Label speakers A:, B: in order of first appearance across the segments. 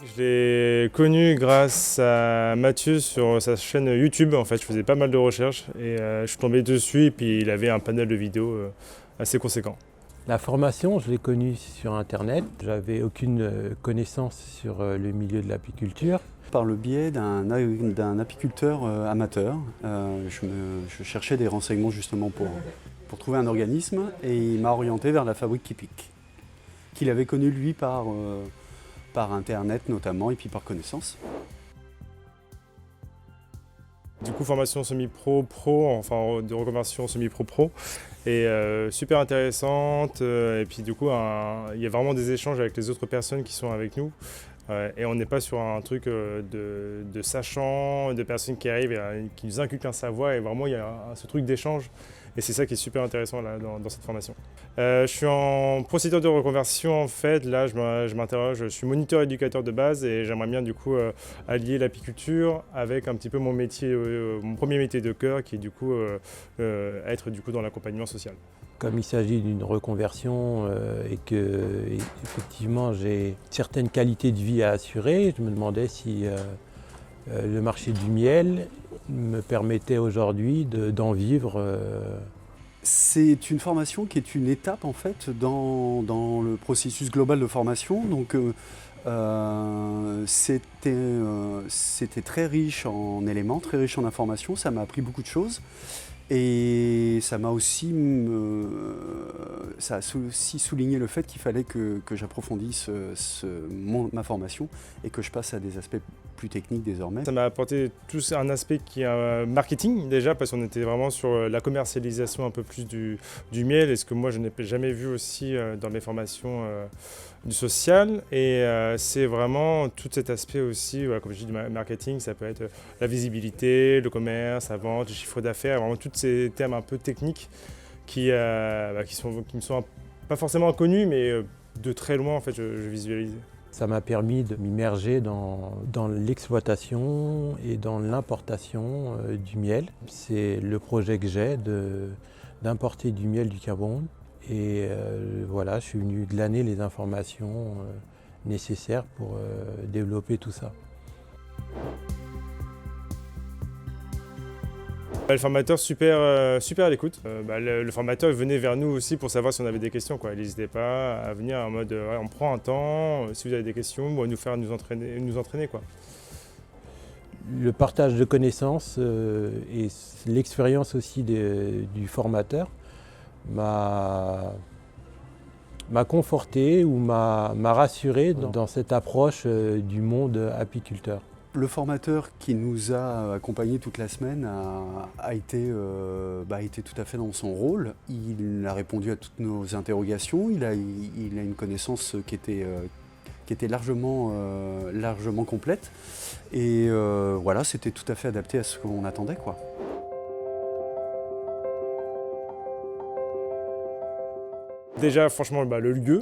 A: Je l'ai connu grâce à Mathieu sur sa chaîne YouTube. En fait, je faisais pas mal de recherches et je suis tombé dessus et puis il avait un panel de vidéos assez conséquent.
B: La formation, je l'ai connue sur Internet. J'avais aucune connaissance sur le milieu de l'apiculture.
C: Par le biais d'un apiculteur amateur, je cherchais des renseignements justement pour trouver un organisme et il m'a orienté vers la fabrique Kipik, qu'il avait connue lui par Internet notamment et puis par connaissance.
A: Du coup, formation semi-pro, enfin de reconversion semi-pro-pro, et super intéressante. Et puis du coup, il y a vraiment des échanges avec les autres personnes qui sont avec nous. Et on n'est pas sur un truc de sachants, de personnes qui arrivent et qui nous inculquent un savoir. Et vraiment, il y a ce truc d'échange. Et c'est ça qui est super intéressant là, dans cette formation. Je suis en procédure de reconversion en fait. Là, je m'interroge. Je suis moniteur éducateur de base et j'aimerais bien du coup allier l'apiculture avec un petit peu mon métier, mon premier métier de cœur, qui est du coup être du coup dans l'accompagnement social.
B: Comme il s'agit d'une reconversion et que effectivement j'ai certaines qualités de vie à assurer, je me demandais si le marché du miel me permettait aujourd'hui d'en vivre.
C: C'est une formation qui est une étape en fait dans le processus global de formation. Donc c'était très riche en éléments, très riche en informations. Ça m'a appris beaucoup de choses. Et ça m'a aussi, ça a aussi souligné le fait qu'il fallait que j'approfondisse ma formation et que je passe à des aspects plus techniques désormais.
A: Ça m'a apporté tout un aspect qui est marketing déjà, parce qu'on était vraiment sur la commercialisation un peu plus du miel, et ce que moi je n'ai jamais vu aussi dans mes formations du social. Et c'est vraiment tout cet aspect aussi, comme je dis, du marketing. Ça peut être la visibilité, le commerce, la vente, le chiffre d'affaires, vraiment tous ces termes un peu techniques qui me sont pas forcément inconnus, mais de très loin en fait je visualisais.
B: Ça m'a permis de m'immerger dans l'exploitation et dans l'importation du miel. C'est le projet que j'ai d'importer du miel du Cameroun. Et voilà, je suis venu glaner les informations nécessaires pour développer tout ça.
A: Le formateur super à l'écoute. Le formateur venait vers nous aussi pour savoir si on avait des questions. Il n'hésitait pas à venir en mode on prend un temps, si vous avez des questions, ou à nous entraîner.
B: Le partage de connaissances et l'expérience aussi du formateur m'a conforté ou m'a rassuré dans cette approche du monde apiculteur.
C: Le formateur qui nous a accompagnés toute la semaine a été tout à fait dans son rôle. Il a répondu à toutes nos interrogations, il a une connaissance qui était largement complète. Et voilà, c'était tout à fait adapté à ce qu'on attendait, quoi.
A: Déjà, franchement, le lieu,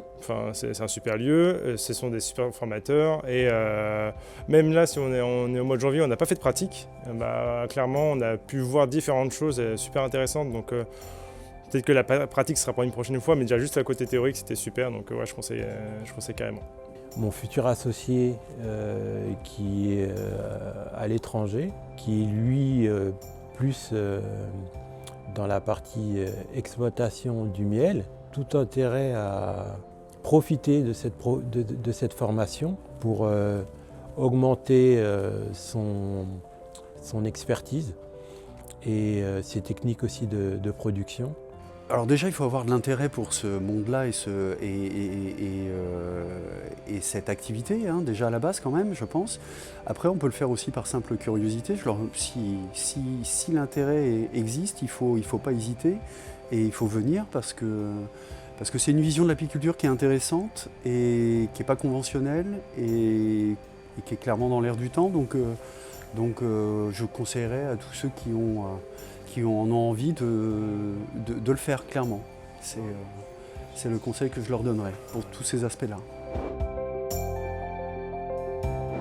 A: c'est un super lieu, ce sont des super formateurs, et même là, si on est au mois de janvier, on n'a pas fait de pratique, clairement, on a pu voir différentes choses super intéressantes, donc peut-être que la pratique sera pour une prochaine fois, mais déjà juste à côté théorique, c'était super, donc ouais, je conseille carrément.
B: Mon futur associé qui est à l'étranger, qui est lui plus dans la partie exploitation du miel, tout intérêt à profiter de cette formation pour augmenter son expertise et ses techniques aussi de production.
C: Alors déjà, il faut avoir de l'intérêt pour ce monde-là et cette activité, déjà à la base quand même, je pense. Après, on peut le faire aussi par simple curiosité. Si l'intérêt existe, il faut pas hésiter et il faut venir parce que c'est une vision de l'apiculture qui est intéressante et qui n'est pas conventionnelle et qui est clairement dans l'air du temps. Donc je conseillerais à tous ceux qui en ont envie de le faire clairement. C'est le conseil que je leur donnerais pour tous ces aspects-là.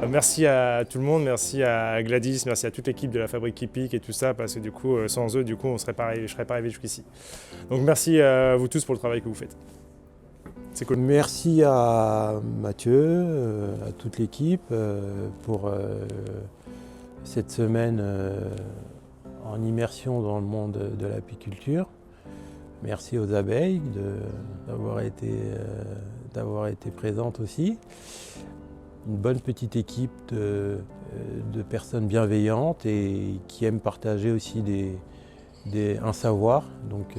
A: Merci à tout le monde, merci à Gladys, merci à toute l'équipe de la fabrique Kipik et tout ça, parce que du coup, sans eux, je ne serais pas arrivé jusqu'ici. Donc merci à vous tous pour le travail que vous faites. C'est cool.
B: Merci à Mathieu, à toute l'équipe pour cette semaine en immersion dans le monde de l'apiculture. Merci aux abeilles d'avoir été présentes aussi. Une bonne petite équipe de personnes bienveillantes et qui aiment partager aussi un savoir. Donc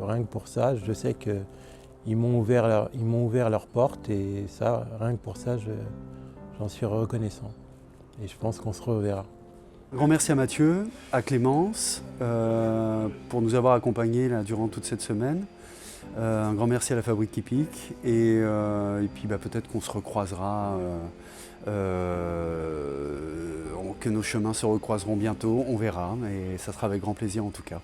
B: rien que pour ça, je sais qu'ils m'ont ouvert leurs portes et ça, rien que pour ça, j'en suis reconnaissant. Et je pense qu'on se reverra.
C: Un grand merci à Mathieu, à Clémence pour nous avoir accompagnés là, durant toute cette semaine. Un grand merci à la Fabrique qui pique et puis peut-être qu'on se recroisera, que nos chemins se recroiseront bientôt, on verra, mais ça sera avec grand plaisir en tout cas.